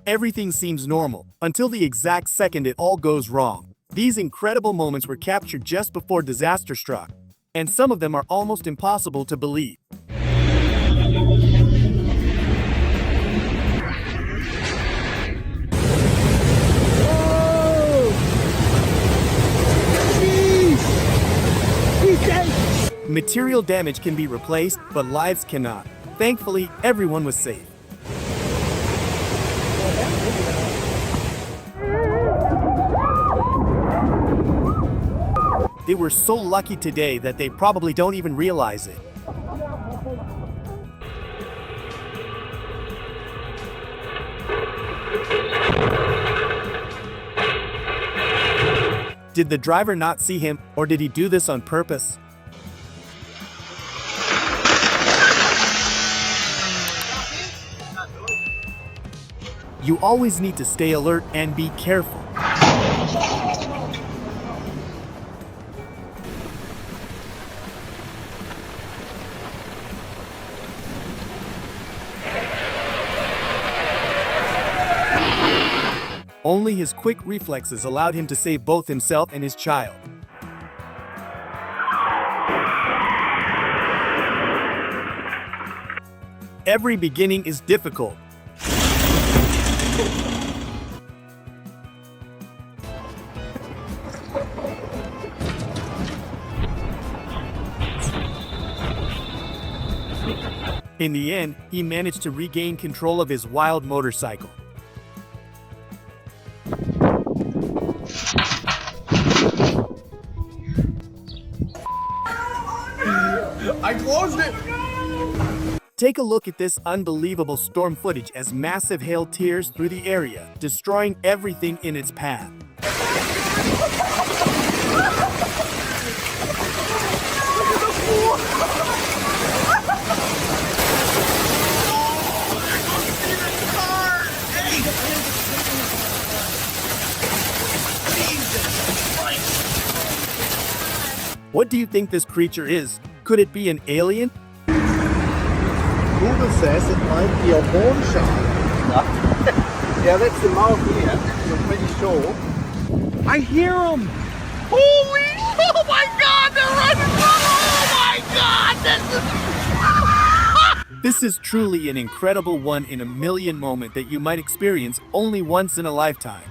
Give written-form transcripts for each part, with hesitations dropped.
Everything seems normal, until the exact second it all goes wrong. These incredible moments were captured just before disaster struck, and some of them are almost impossible to believe. Material damage can be replaced, but lives cannot. Thankfully, everyone was safe. They were so lucky today that they probably don't even realize it. Did the driver not see him, or did he do this on purpose? You always need to stay alert and be careful. Only his quick reflexes allowed him to save both himself and his child. Every beginning is difficult. In the end, he managed to regain control of his wild motorcycle. I closed it! Take a look at this unbelievable storm footage as massive hail tears through the area, destroying everything in its path. What do you think this creature is? Could it be an alien? Google says it might be a horn shark. Yeah, that's the mouth here. We're pretty sure. I hear them! Holy! Oh my God! They're right in front! Oh my God! This is truly an incredible one-in-a-million moment that you might experience only once in a lifetime.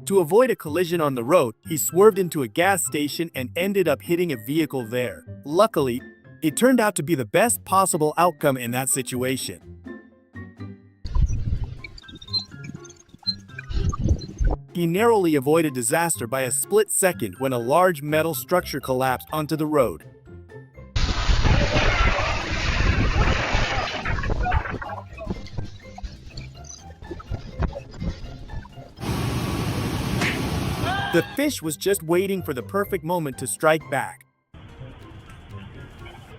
To avoid a collision on the road, he swerved into a gas station and ended up hitting a vehicle there. Luckily, it turned out to be the best possible outcome in that situation. He narrowly avoided disaster by a split second when a large metal structure collapsed onto the road. The fish was just waiting for the perfect moment to strike back.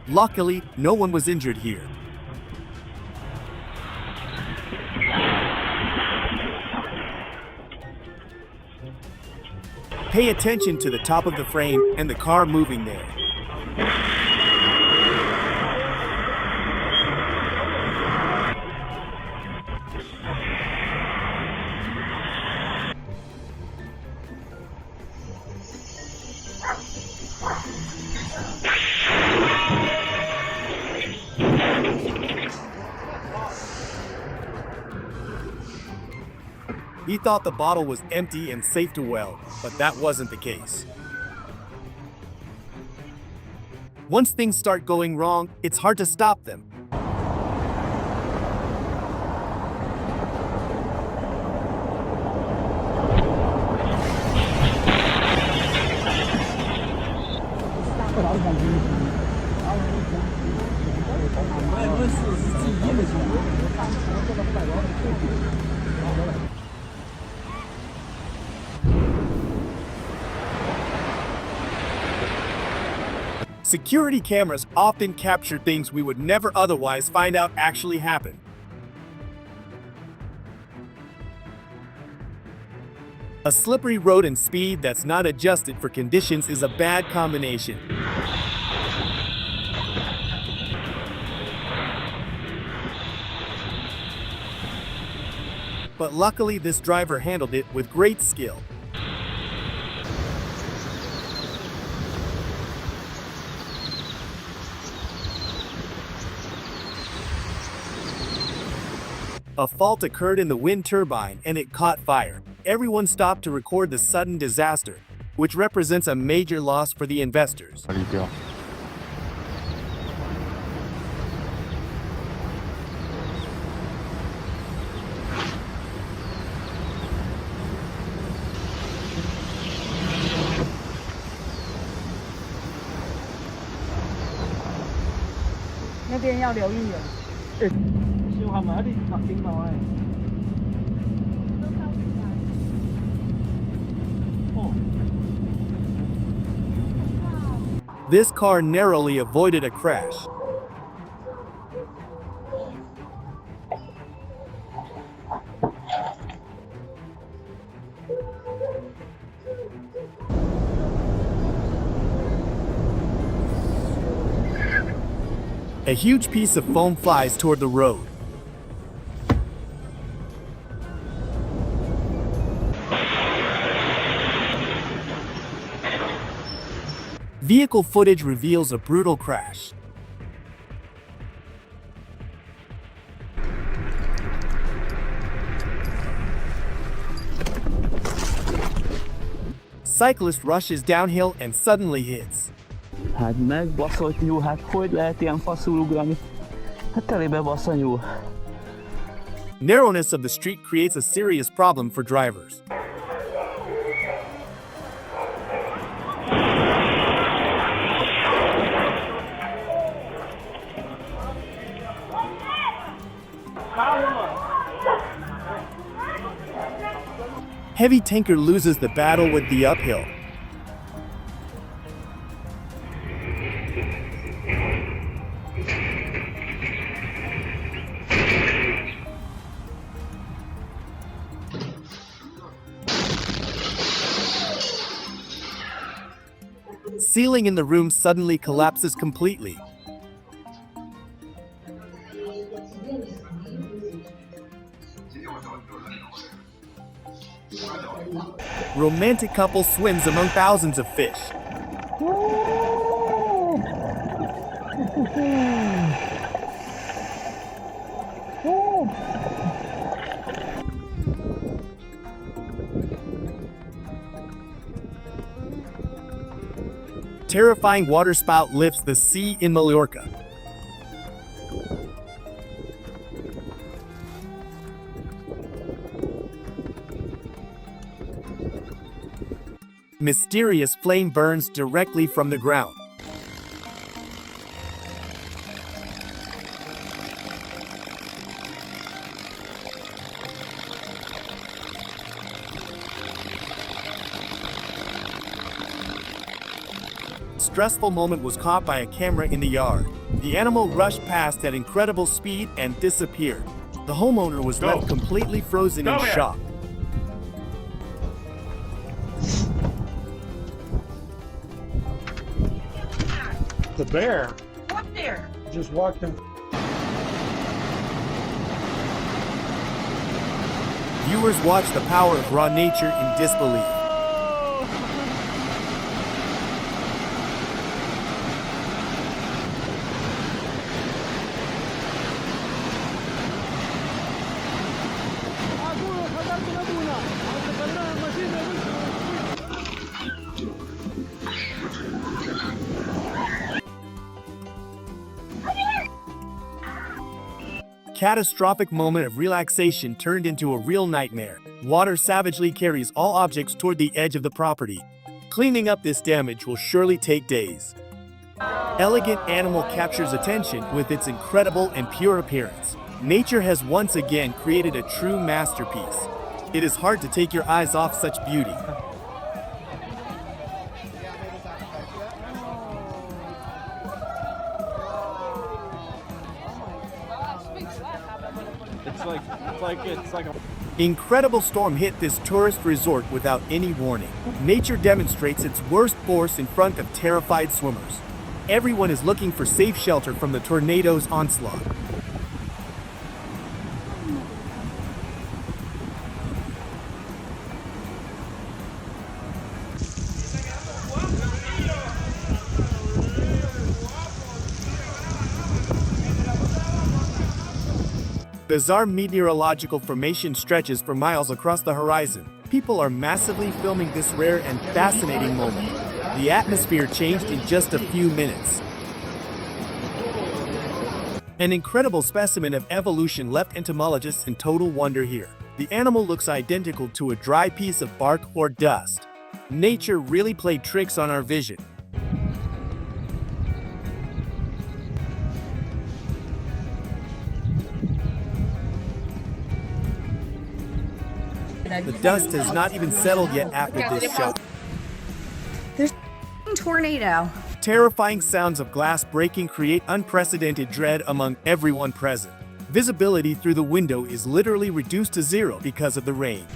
Luckily, no one was injured here. Pay attention to the top of the frame and the car moving there. He thought the bottle was empty and safe to weld, but that wasn't the case. Once things start going wrong, it's hard to stop them. Security cameras often capture things we would never otherwise find out actually happened. A slippery road and speed that's not adjusted for conditions is a bad combination. But luckily, this driver handled it with great skill. A fault occurred in the wind turbine and it caught fire. Everyone stopped to record the sudden disaster, which represents a major loss for the investors. How do you feel? This car narrowly avoided a crash. A huge piece of foam flies toward the road. Vehicle footage reveals a brutal crash. Cyclist rushes downhill and suddenly hits. Hát megbaszott nyúl, hát hogy lehet ilyen faszul ugrani? Hát telébe basz a nyúl. Narrowness of the street creates a serious problem for drivers. Heavy tanker loses the battle with the uphill. Ceiling in the room suddenly collapses completely. Romantic couple swims among thousands of fish. Terrifying waterspout lifts the sea in Mallorca. Mysterious flame burns directly from the ground. Stressful moment was caught by a camera in the yard. The animal rushed past at incredible speed and disappeared. The homeowner was left completely frozen in shock. The bear Up there. just walked in. Viewers watched the power of raw nature in disbelief. Catastrophic moment of relaxation turned into a real nightmare. Water savagely carries all objects toward the edge of the property. Cleaning up this damage will surely take days. Elegant animal captures attention with its incredible and pure appearance. Nature has once again created a true masterpiece. It is hard to take your eyes off such beauty. It's like a. Incredible storm hit this tourist resort without any warning. Nature demonstrates its worst force in front of terrified swimmers. Everyone is looking for safe shelter from the tornado's onslaught. Bizarre meteorological formation stretches for miles across the horizon. People are massively filming this rare and fascinating moment. The atmosphere changed in just a few minutes. An incredible specimen of evolution left entomologists in total wonder here. The animal looks identical to a dry piece of bark or dust. Nature really played tricks on our vision. The dust has not even settled yet after this shot. There's a tornado. Terrifying sounds of glass breaking create unprecedented dread among everyone present. Visibility through the window is literally reduced to zero because of the rain.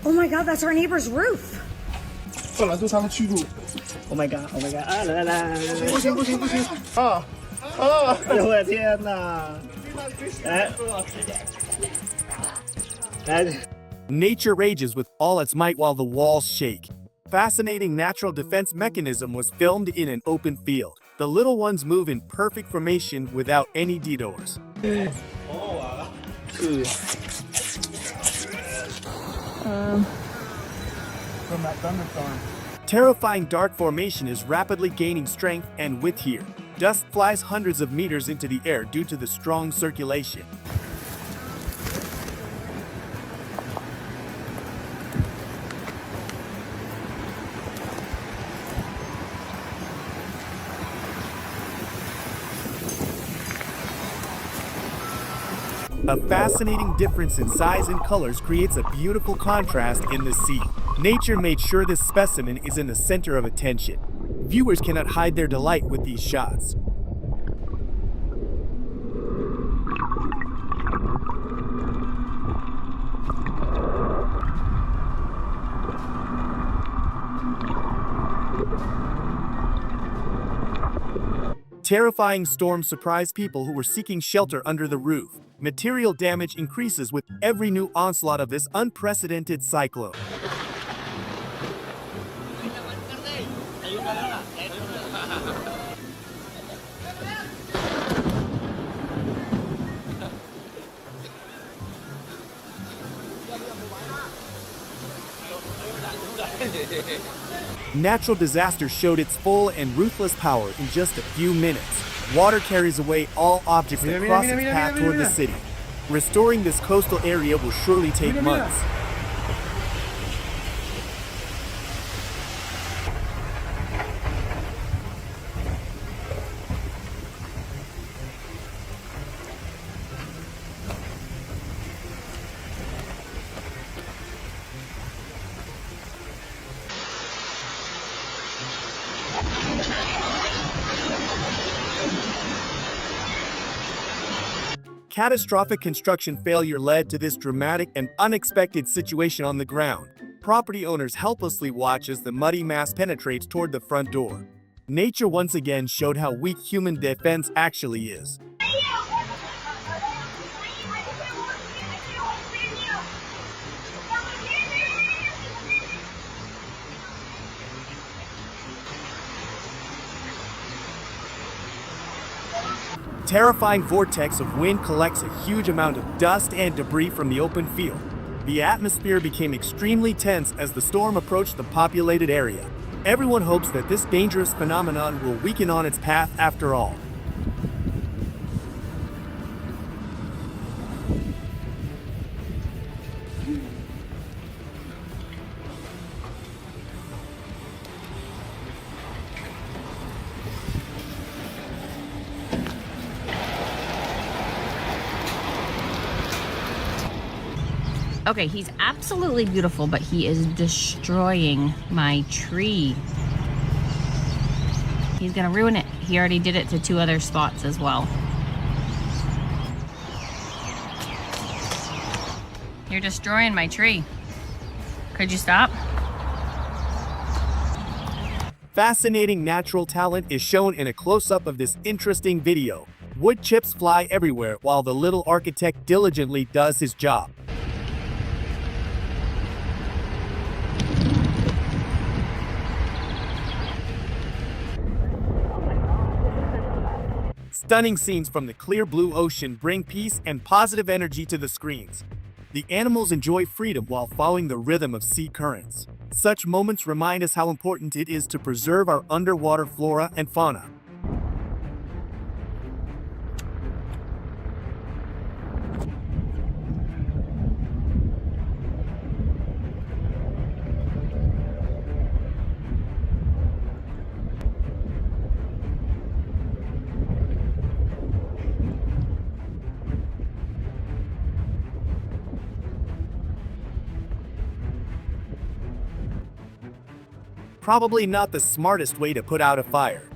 Oh my god, that's our neighbor's roof. Oh my god, oh my god. 啊，来来来来来来，不行不行不行！啊啊！我的天哪！来来。 Nature rages with all its might while the walls shake. Fascinating natural defense mechanism was filmed in an open field. The little ones move in perfect formation without any detours. From that thunderstorm. Terrifying dark formation is rapidly gaining strength and width here. Dust flies hundreds of meters into the air due to the strong circulation. A fascinating difference in size and colors creates a beautiful contrast in the sea. Nature made sure this specimen is in the center of attention. Viewers cannot hide their delight with these shots. Terrifying storms surprised people who were seeking shelter under the roof. Material damage increases with every new onslaught of this unprecedented cyclone. Natural disaster showed its full and ruthless power in just a few minutes. Water carries away all objects that cross its path toward the city. Restoring this coastal area will surely take months. Catastrophic construction failure led to this dramatic and unexpected situation on the ground. Property owners helplessly watch as the muddy mass penetrates toward the front door. Nature once again showed how weak human defense actually is. Terrifying vortex of wind collects a huge amount of dust and debris from the open field. The atmosphere became extremely tense as the storm approached the populated area. Everyone hopes that this dangerous phenomenon will weaken on its path after all. Okay, he's absolutely beautiful, but he is destroying my tree. He's gonna ruin it. He already did it to 2 other spots as well. You're destroying my tree. Could you stop? Fascinating natural talent is shown in a close-up of this interesting video. Wood chips fly everywhere while the little architect diligently does his job. Stunning scenes from the clear blue ocean bring peace and positive energy to the screens. The animals enjoy freedom while following the rhythm of sea currents. Such moments remind us how important it is to preserve our underwater flora and fauna. Probably not the smartest way to put out a fire.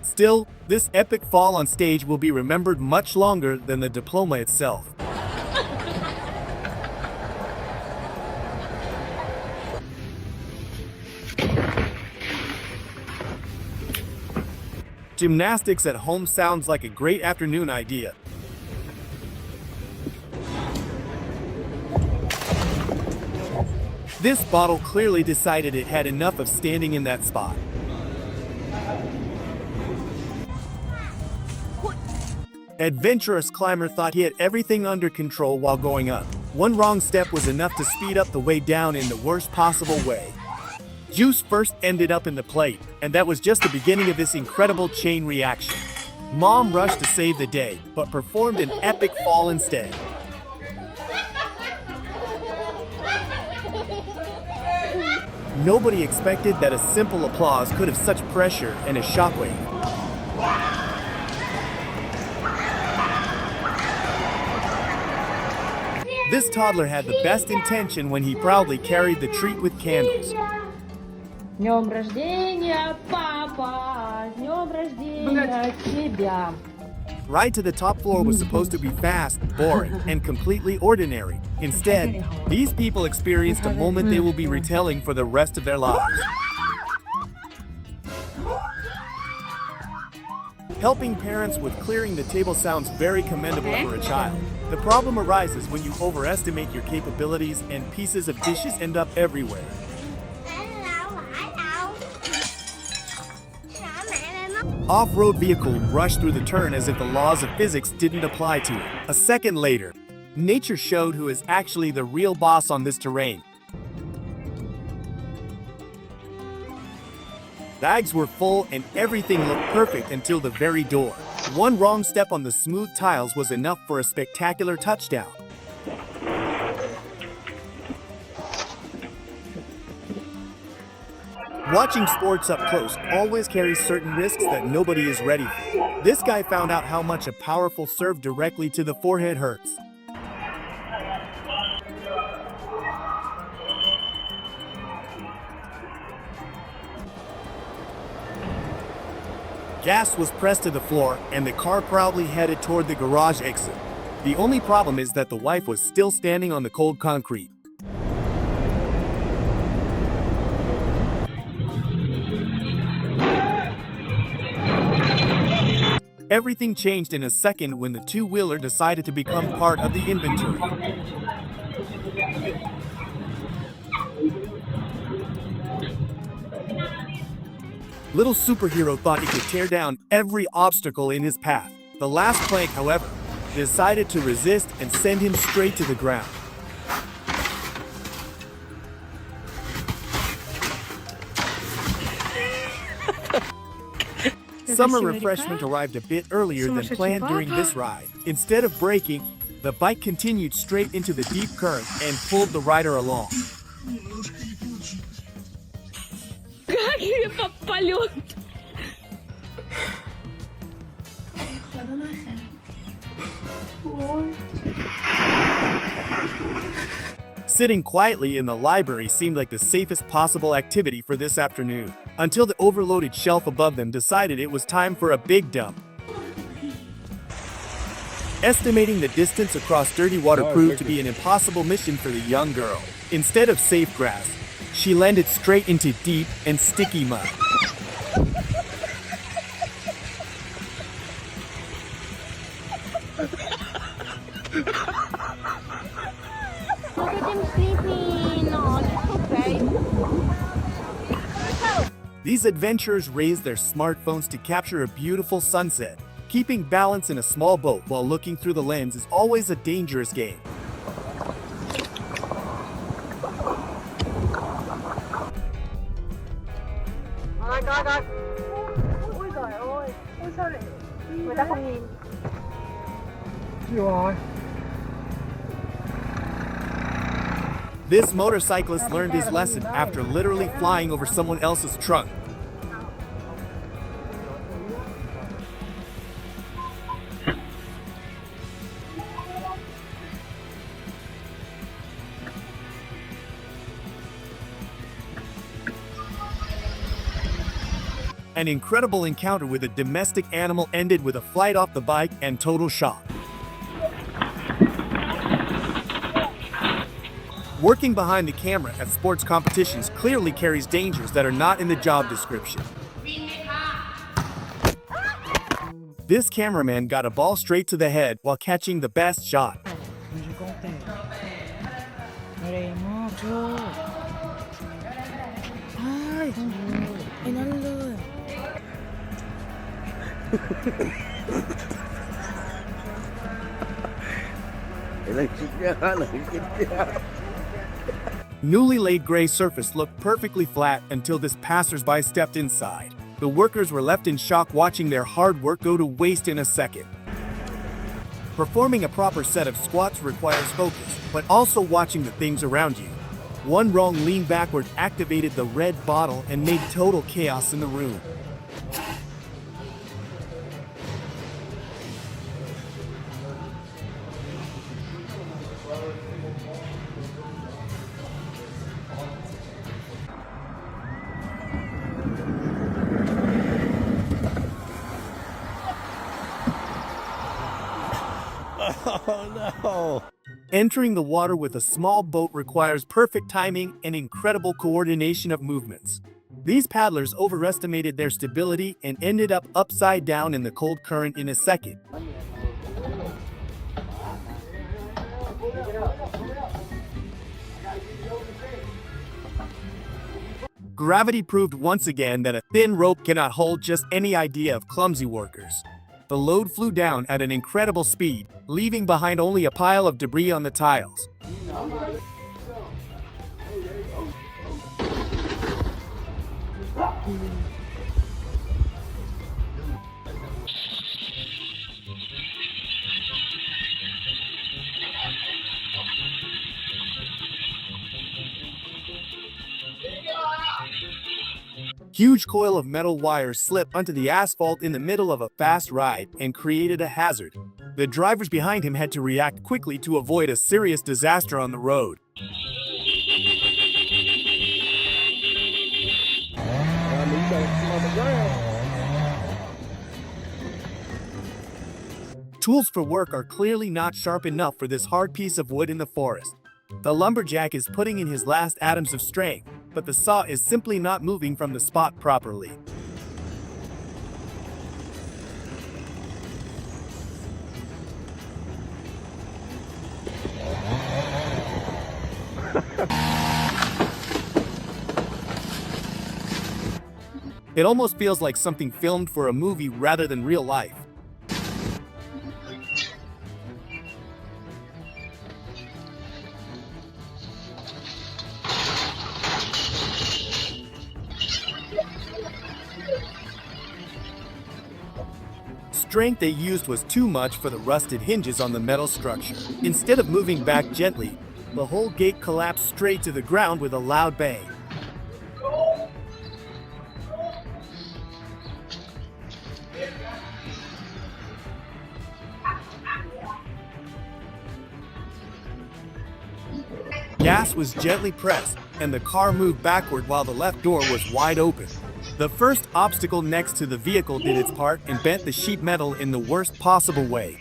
Still, this epic fall on stage will be remembered much longer than the diploma itself. Gymnastics at home sounds like a great afternoon idea. This bottle clearly decided it had enough of standing in that spot. Adventurous climber thought he had everything under control while going up. One wrong step was enough to speed up the way down in the worst possible way. Juice first ended up in the plate, and that was just the beginning of this incredible chain reaction. Mom rushed to save the day, but performed an epic fall instead. Nobody expected that a simple applause could have such pressure and a shockwave. This toddler had the best intention when he proudly carried the treat with candles. С днем рождения, папа! С днем рождения тебя! Ride to the top floor was supposed to be fast, boring, and completely ordinary. Instead, these people experienced a moment they will be retelling for the rest of their lives. Helping parents with clearing the table sounds very commendable for a child. The problem arises when you overestimate your capabilities and pieces of dishes end up everywhere. Off-road vehicle rushed through the turn as if the laws of physics didn't apply to it. A second later, nature showed who is actually the real boss on this terrain. Bags were full and everything looked perfect until the very door. One wrong step on the smooth tiles was enough for a spectacular touchdown. Watching sports up close always carries certain risks that nobody is ready for. This guy found out how much a powerful serve directly to the forehead hurts. Gas was pressed to the floor, and the car proudly headed toward the garage exit. The only problem is that the wife was still standing on the cold concrete. Everything changed in a second when the two-wheeler decided to become part of the inventory. Little superhero thought he could tear down every obstacle in his path. The last plank, however, decided to resist and send him straight to the ground. Summer refreshment arrived a bit earlier than planned during this ride. Instead of braking, the bike continued straight into the deep current and pulled the rider along. Sitting quietly in the library seemed like the safest possible activity for this afternoon, until the overloaded shelf above them decided it was time for a big dump. Estimating the distance across dirty water proved to be an impossible mission for the young girl. Instead of safe grass, she landed straight into deep and sticky mud. Look at him sleeping. Oh, that's so brave. These adventurers raised their smartphones to capture a beautiful sunset. Keeping balance in a small boat while looking through the lens is always a dangerous game. This motorcyclist learned his lesson after literally flying over someone else's trunk. An incredible encounter with a domestic animal ended with a flight off the bike and total shock. Working behind the camera at sports competitions clearly carries dangers that are not in the job description. This cameraman got a ball straight to the head while catching the best shot. Newly laid gray surface looked perfectly flat until this passersby stepped inside. The workers were left in shock watching their hard work go to waste in a second. Performing a proper set of squats requires focus, but also watching the things around you. One wrong lean backward activated the red bottle and made total chaos in the room. Oh no! Entering the water with a small boat requires perfect timing and incredible coordination of movements. These paddlers overestimated their stability and ended up upside down in the cold current in a second. Gravity proved once again that a thin rope cannot hold just any idea of clumsy workers. The load flew down at an incredible speed, leaving behind only a pile of debris on the tiles. Huge coil of metal wires slipped onto the asphalt in the middle of a fast ride and created a hazard. The drivers behind him had to react quickly to avoid a serious disaster on the road. Tools for work are clearly not sharp enough for this hard piece of wood in the forest. The lumberjack is putting in his last atoms of strength, but the saw is simply not moving from the spot properly. It almost feels like something filmed for a movie rather than real life. Strength they used was too much for the rusted hinges on the metal structure. Instead of moving back gently, the whole gate collapsed straight to the ground with a loud bang. gas was gently pressed, and the car moved backward while the left door was wide open. The first obstacle next to the vehicle did its part and bent the sheet metal in the worst possible way.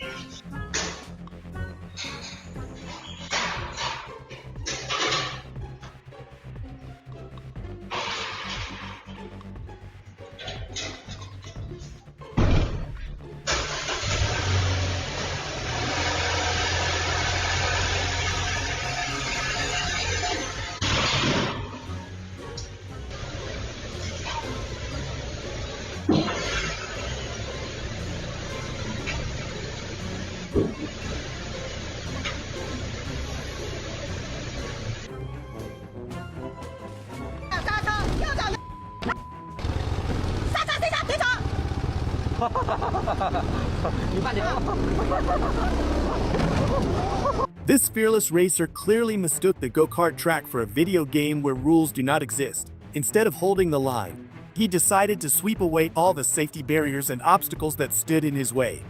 This fearless racer clearly mistook the go-kart track for a video game where rules do not exist. Instead of holding the line, he decided to sweep away all the safety barriers and obstacles that stood in his way.